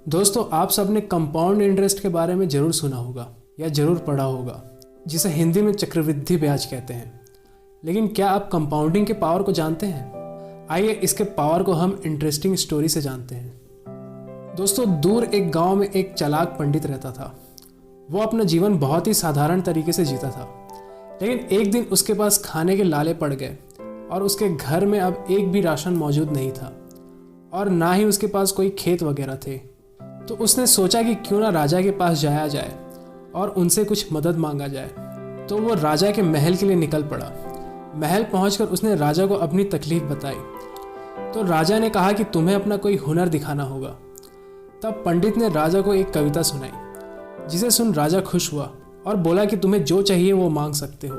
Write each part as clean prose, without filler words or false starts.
दोस्तों, आप सबने कंपाउंड इंटरेस्ट के बारे में ज़रूर सुना होगा या ज़रूर पढ़ा होगा, जिसे हिंदी में चक्रवृद्धि ब्याज कहते हैं। लेकिन क्या आप कंपाउंडिंग के पावर को जानते हैं? आइए इसके पावर को हम इंटरेस्टिंग स्टोरी से जानते हैं। दोस्तों, दूर एक गांव में एक चालाक पंडित रहता था। वो अपना जीवन बहुत ही साधारण तरीके से जीता था, लेकिन एक दिन उसके पास खाने के लाले पड़ गए और उसके घर में अब एक भी राशन मौजूद नहीं था और ना ही उसके पास कोई खेत वगैरह थे। तो उसने सोचा कि क्यों ना राजा के पास जाया जाए और उनसे कुछ मदद मांगा जाए। तो वो राजा के महल के लिए निकल पड़ा। महल पहुंचकर उसने राजा को अपनी तकलीफ बताई। तो राजा ने कहा कि तुम्हें अपना कोई हुनर दिखाना होगा। तब पंडित ने राजा को एक कविता सुनाई, जिसे सुन राजा खुश हुआ और बोला कि तुम्हें जो चाहिए वो मांग सकते हो।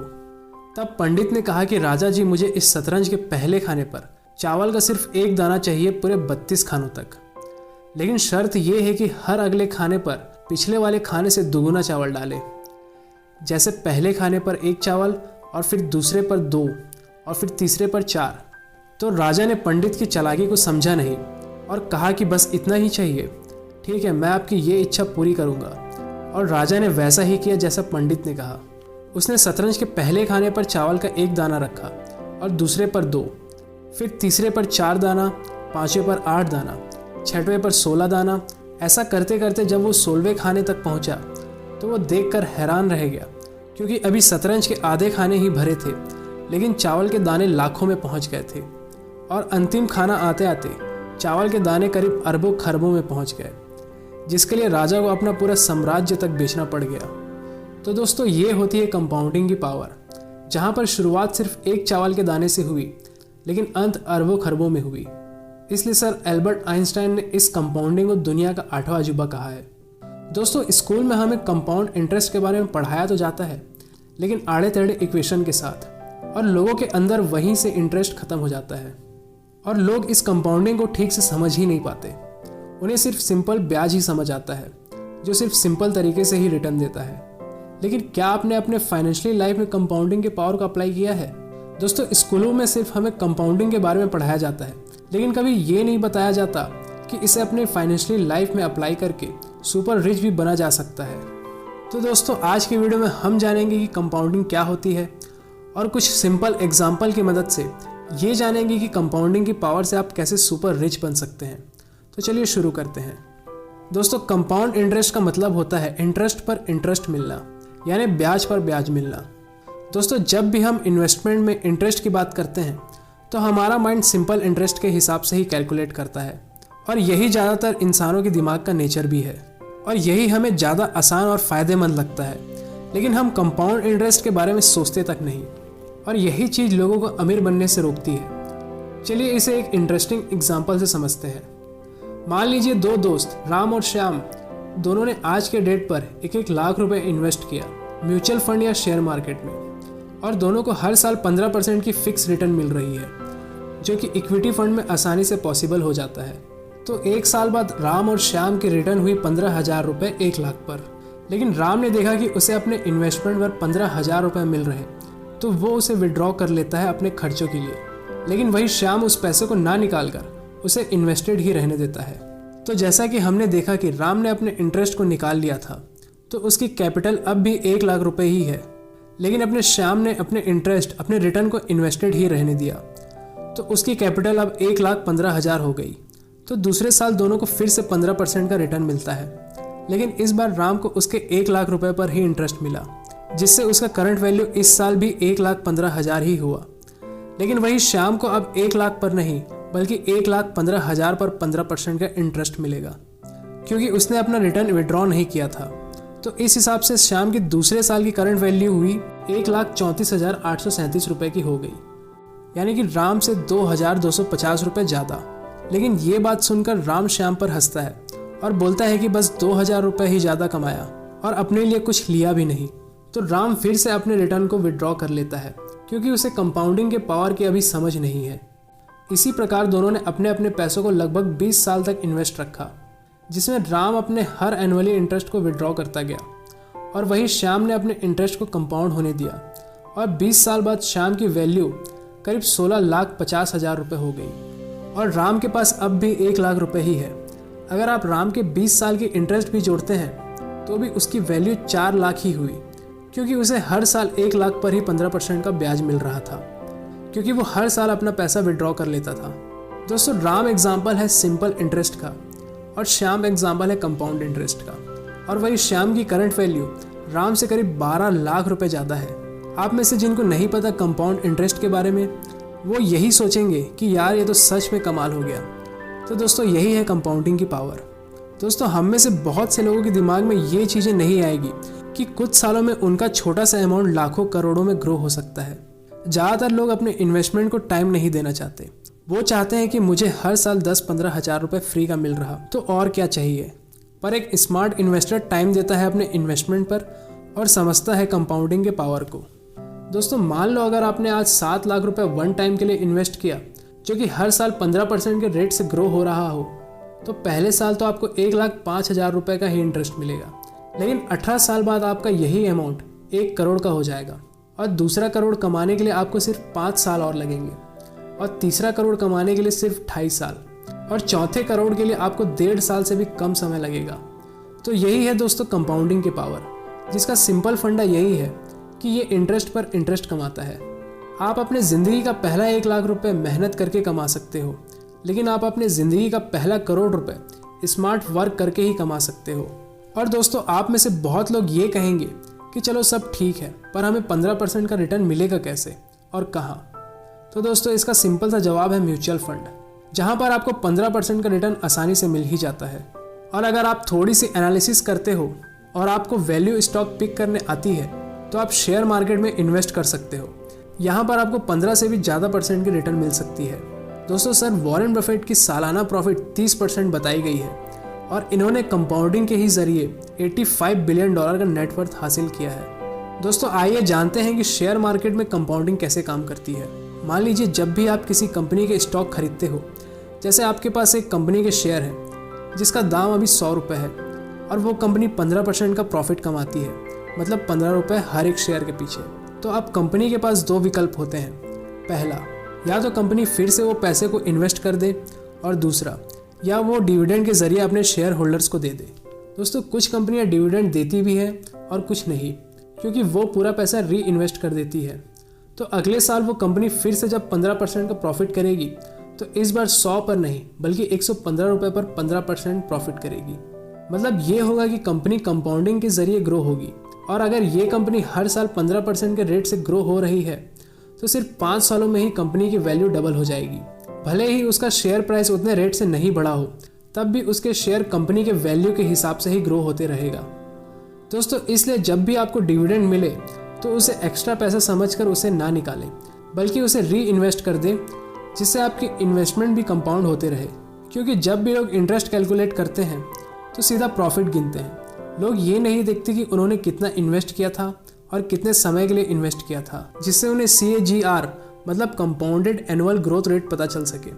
तब पंडित ने कहा कि राजा जी, मुझे इस शतरंज के पहले खाने पर चावल का सिर्फ एक दाना चाहिए पूरे 32 खानों तक। लेकिन शर्त यह है कि हर अगले खाने पर पिछले वाले खाने से दुगुना चावल डाले। जैसे पहले खाने पर 1 चावल और फिर दूसरे पर 2 और फिर तीसरे पर 4। तो राजा ने पंडित की चालाकी को समझा नहीं और कहा कि बस इतना ही चाहिए। ठीक है, मैं आपकी ये इच्छा पूरी करूँगा। और राजा ने वैसा ही किया जैसा पंडित ने कहा। उसने शतरंज के पहले खाने पर चावल का 1 दाना रखा और दूसरे पर 2, फिर तीसरे पर 4 दाना, पाँचवें पर 8 दाना, छठवें पर 16 दाना। ऐसा करते करते जब वो 16वें खाने तक पहुंचा तो वो देखकर हैरान रह गया, क्योंकि अभी शतरंज के आधे खाने ही भरे थे, लेकिन चावल के दाने लाखों में पहुंच गए थे। और अंतिम खाना आते आते चावल के दाने करीब अरबों खरबों में पहुंच गए, जिसके लिए राजा को अपना पूरा साम्राज्य तक बेचना पड़ गया। तो दोस्तों, ये होती है कंपाउंडिंग की पावर, जहाँ पर शुरुआत सिर्फ 1 चावल के दाने से हुई, लेकिन अंत अरबों खरबों में हुई। इसलिए सर एल्बर्ट आइंस्टाइन ने इस कंपाउंडिंग को दुनिया का 8वां अजूबा कहा है। दोस्तों, स्कूल में हमें कंपाउंड इंटरेस्ट के बारे में पढ़ाया तो जाता है, लेकिन आड़े टेढ़े इक्वेशन के साथ, और लोगों के अंदर वहीं से इंटरेस्ट खत्म हो जाता है और लोग इस कंपाउंडिंग को ठीक से समझ ही नहीं पाते। उन्हें सिर्फ सिंपल ब्याज ही समझ आता है, जो सिर्फ सिंपल तरीके से ही रिटर्न देता है। लेकिन क्या आपने अपने फाइनेंशियल लाइफ में कंपाउंडिंग के पावर को अप्लाई किया है? दोस्तों, स्कूलों में सिर्फ हमें कंपाउंडिंग के बारे में पढ़ाया जाता है, लेकिन कभी ये नहीं बताया जाता कि इसे अपने फाइनेंशियल लाइफ में अप्लाई करके सुपर रिच भी बना जा सकता है। तो दोस्तों, आज की वीडियो में हम जानेंगे कि कंपाउंडिंग क्या होती है और कुछ सिंपल एग्जाम्पल की मदद से ये जानेंगे कि कंपाउंडिंग की पावर से आप कैसे सुपर रिच बन सकते हैं। तो चलिए शुरू करते हैं। दोस्तों, कंपाउंड इंटरेस्ट का मतलब होता है इंटरेस्ट पर इंटरेस्ट मिलना, यानी ब्याज पर ब्याज मिलना। दोस्तों, जब भी हम इन्वेस्टमेंट में इंटरेस्ट की बात करते हैं तो हमारा माइंड सिंपल इंटरेस्ट के हिसाब से ही कैलकुलेट करता है, और यही ज़्यादातर इंसानों के दिमाग का नेचर भी है, और यही हमें ज़्यादा आसान और फ़ायदेमंद लगता है। लेकिन हम कंपाउंड इंटरेस्ट के बारे में सोचते तक नहीं, और यही चीज़ लोगों को अमीर बनने से रोकती है। चलिए इसे एक इंटरेस्टिंग एग्जाम्पल से समझते हैं। मान लीजिए 2 दोस्त राम और श्याम, दोनों ने आज के डेट पर 1-1 लाख रुपए इन्वेस्ट किया म्यूचुअल फंड या शेयर मार्केट में, और दोनों को हर साल 15% की फिक्स रिटर्न मिल रही है, जो कि इक्विटी फंड में आसानी से पॉसिबल हो जाता है। तो 1 साल बाद राम और श्याम की रिटर्न हुई 15,000 रुपये 1 लाख पर। लेकिन राम ने देखा कि उसे अपने इन्वेस्टमेंट पर 15,000 रुपये मिल रहे, तो वो उसे विड्रॉ कर लेता है अपने खर्चों के लिए। लेकिन वही श्याम उस पैसे को ना निकाल कर उसे इन्वेस्टेड ही रहने देता है। तो जैसा कि हमने देखा कि राम ने अपने इंटरेस्ट को निकाल लिया था, तो उसकी कैपिटल अब भी 1 लाख रुपये ही है, लेकिन अपने श्याम ने अपने इंटरेस्ट, अपने रिटर्न को इन्वेस्टेड ही रहने दिया, तो उसकी कैपिटल अब 1,15,000 हो गई। तो दूसरे साल दोनों को फिर से 15% का रिटर्न मिलता है, लेकिन इस बार राम को उसके 1 लाख रुपए पर ही इंटरेस्ट मिला, जिससे उसका करंट वैल्यू इस साल भी 1,15,000 ही हुआ। लेकिन वही श्याम को अब 1 लाख पर नहीं, बल्कि 1,15,000 पर 15% का इंटरेस्ट मिलेगा, क्योंकि उसने अपना रिटर्न विड्रॉ नहीं किया था। तो इस हिसाब से श्याम की दूसरे साल की करंट वैल्यू हुई 1,34,837 रुपये की हो गई, यानी कि राम से 2,250 रुपये ज़्यादा। लेकिन ये बात सुनकर राम श्याम पर हंसता है और बोलता है कि बस 2,000 रुपये ही ज़्यादा कमाया और अपने लिए कुछ लिया भी नहीं। तो राम फिर से अपने रिटर्न को विड्रॉ कर लेता है, क्योंकि उसे कंपाउंडिंग के पावर की अभी समझ नहीं है। इसी प्रकार दोनों ने अपने अपने पैसों को लगभग 20 साल तक इन्वेस्ट रखा, जिसमें राम अपने हर एनुअली इंटरेस्ट को विड्रॉ करता गया और वही श्याम ने अपने इंटरेस्ट को कंपाउंड होने दिया, और 20 साल बाद श्याम की वैल्यू करीब 16,50,000 रुपये हो गई और राम के पास अब भी 1 लाख रुपए ही है। अगर आप राम के 20 साल की इंटरेस्ट भी जोड़ते हैं तो भी उसकी वैल्यू 4 लाख ही हुई, क्योंकि उसे हर साल 1 लाख पर ही 15% का ब्याज मिल रहा था, क्योंकि वो हर साल अपना पैसा विड्रॉ कर लेता था। दोस्तों, राम एग्जाम्पल है सिंपल इंटरेस्ट का और श्याम एग्जाम्पल है कंपाउंड इंटरेस्ट का। और वही श्याम की करंट वैल्यू राम से करीब 12 लाख रुपए ज़्यादा है। आप में से जिनको नहीं पता कंपाउंड इंटरेस्ट के बारे में, वो यही सोचेंगे कि यार ये तो सच में कमाल हो गया। तो दोस्तों, यही है कंपाउंडिंग की पावर। दोस्तों, हम में से बहुत से लोगों के दिमाग में ये चीज़ें नहीं आएगी कि कुछ सालों में उनका छोटा सा अमाउंट लाखों करोड़ों में ग्रो हो सकता है। ज़्यादातर लोग अपने इन्वेस्टमेंट को टाइम नहीं देना चाहते। वो चाहते हैं कि मुझे हर साल 10-15 हज़ार रुपये फ्री का मिल रहा तो और क्या चाहिए। पर एक स्मार्ट इन्वेस्टर टाइम देता है अपने इन्वेस्टमेंट पर और समझता है कंपाउंडिंग के पावर को। दोस्तों, मान लो अगर आपने आज 7 लाख रुपए वन टाइम के लिए इन्वेस्ट किया, जो कि हर साल 15% के रेट से ग्रो हो रहा हो, तो पहले साल तो आपको 1,05,000 रुपये का ही इंटरेस्ट मिलेगा। लेकिन 18 साल बाद आपका यही अमाउंट 1 करोड़ का हो जाएगा और दूसरा करोड़ कमाने के लिए आपको सिर्फ 5 साल और लगेंगे और तीसरा करोड़ कमाने के लिए सिर्फ 28 साल और चौथे करोड़ के लिए आपको 1.5 साल से भी कम समय लगेगा। तो यही है दोस्तों कंपाउंडिंग की पावर, जिसका सिंपल फंडा यही है कि ये इंटरेस्ट पर इंटरेस्ट कमाता है। आप अपने ज़िंदगी का पहला 1 लाख रुपए मेहनत करके कमा सकते हो, लेकिन आप अपने ज़िंदगी का पहला करोड़ रुपए स्मार्ट वर्क करके ही कमा सकते हो। और दोस्तों, आप में से बहुत लोग ये कहेंगे कि चलो सब ठीक है, पर हमें 15% का रिटर्न मिलेगा कैसे और कहाँ? तो दोस्तों, इसका सिंपल सा जवाब है म्यूचुअल फंड, जहाँ पर आपको 15% का रिटर्न आसानी से मिल ही जाता है। और अगर आप थोड़ी सी एनालिसिस करते हो और आपको वैल्यू स्टॉक पिक करने आती है, तो आप शेयर मार्केट में इन्वेस्ट कर सकते हो। यहाँ पर आपको 15 से भी ज़्यादा परसेंट की रिटर्न मिल सकती है। दोस्तों, सर वॉरेन बफेट की सालाना प्रॉफिट 30% बताई गई है और इन्होंने कंपाउंडिंग के ही जरिए $85 बिलियन का नेटवर्थ हासिल किया है। दोस्तों, आइए जानते हैं कि शेयर मार्केट में कंपाउंडिंग कैसे काम करती है। मान लीजिए जब भी आप किसी कंपनी के स्टॉक खरीदते हो, जैसे आपके पास एक कंपनी के शेयर है जिसका दाम अभी 100 रुपये है और वो कंपनी 15% का प्रॉफिट कमाती है, मतलब 15 रुपये हर एक शेयर के पीछे। तो अब कंपनी के पास 2 विकल्प होते हैं। पहला, या तो कंपनी फिर से वो पैसे को इन्वेस्ट कर दे, और दूसरा, या वो डिविडेंड के ज़रिए अपने शेयर होल्डर्स को दे दे। दोस्तों, कुछ कंपनियां डिविडेंड देती भी है और कुछ नहीं, क्योंकि वो पूरा पैसा री इन्वेस्ट कर देती है। तो अगले साल वो कंपनी फिर से जब 15% का प्रॉफिट करेगी, तो इस बार 100 पर नहीं बल्कि 115 रुपये पर 15% प्रॉफिट करेगी। मतलब ये होगा कि कंपनी कंपाउंडिंग के ज़रिए ग्रो होगी। और अगर ये कंपनी हर साल 15% के रेट से ग्रो हो रही है, तो सिर्फ 5 सालों में ही कंपनी की वैल्यू डबल हो जाएगी। भले ही उसका शेयर प्राइस उतने रेट से नहीं बढ़ा हो, तब भी उसके शेयर कंपनी के वैल्यू के हिसाब से ही ग्रो होते रहेगा। दोस्तों, इसलिए जब भी आपको डिविडेंड मिले तो उसे एक्स्ट्रा पैसा समझकर उसे ना निकालें, बल्कि उसे री इन्वेस्ट कर दें, जिससे आपकी इन्वेस्टमेंट भी कंपाउंड होते रहे। क्योंकि जब भी लोग इंटरेस्ट कैलकुलेट करते हैं तो सीधा प्रॉफिट गिनते हैं। लोग ये नहीं देखते कि उन्होंने कितना इन्वेस्ट किया था और कितने समय के लिए इन्वेस्ट किया था, जिससे उन्हें CAGR मतलब कंपाउंडेड एनुअल ग्रोथ रेट पता चल सके।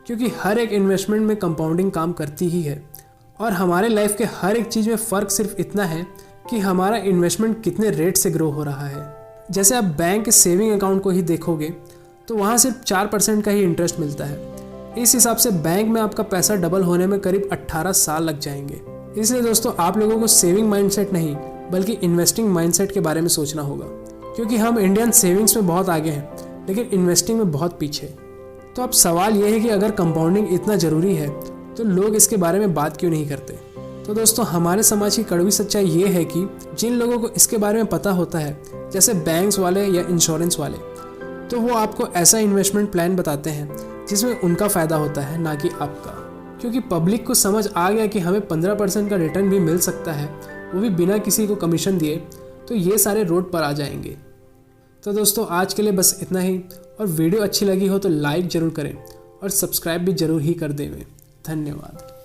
क्योंकि हर एक इन्वेस्टमेंट में कंपाउंडिंग काम करती ही है और हमारे लाइफ के हर एक चीज़ में फ़र्क सिर्फ इतना है कि हमारा इन्वेस्टमेंट कितने रेट से ग्रो हो रहा है। जैसे आप बैंक के सेविंग अकाउंट को ही देखोगे तो वहाँ सिर्फ 4% का ही इंटरेस्ट मिलता है। इस हिसाब से बैंक में आपका पैसा डबल होने में करीब 18 साल लग जाएंगे। इसलिए दोस्तों, आप लोगों को सेविंग माइंडसेट नहीं बल्कि इन्वेस्टिंग माइंडसेट के बारे में सोचना होगा, क्योंकि हम इंडियन सेविंग्स में बहुत आगे हैं लेकिन इन्वेस्टिंग में बहुत पीछे। तो अब सवाल ये है कि अगर कंपाउंडिंग इतना ज़रूरी है तो लोग इसके बारे में बात क्यों नहीं करते। तो दोस्तों, हमारे समाज की कड़वी सच्चाई ये है कि जिन लोगों को इसके बारे में पता होता है, जैसे बैंक्स वाले या इंश्योरेंस वाले, तो वो आपको ऐसा इन्वेस्टमेंट प्लान बताते हैं जिसमें उनका फ़ायदा होता है, ना कि आपका। क्योंकि पब्लिक को समझ आ गया कि हमें 15% का रिटर्न भी मिल सकता है, वो भी बिना किसी को कमीशन दिए, तो ये सारे रोड पर आ जाएंगे। तो दोस्तों, आज के लिए बस इतना ही। और वीडियो अच्छी लगी हो तो लाइक ज़रूर करें और सब्सक्राइब भी ज़रूर ही कर दें। धन्यवाद।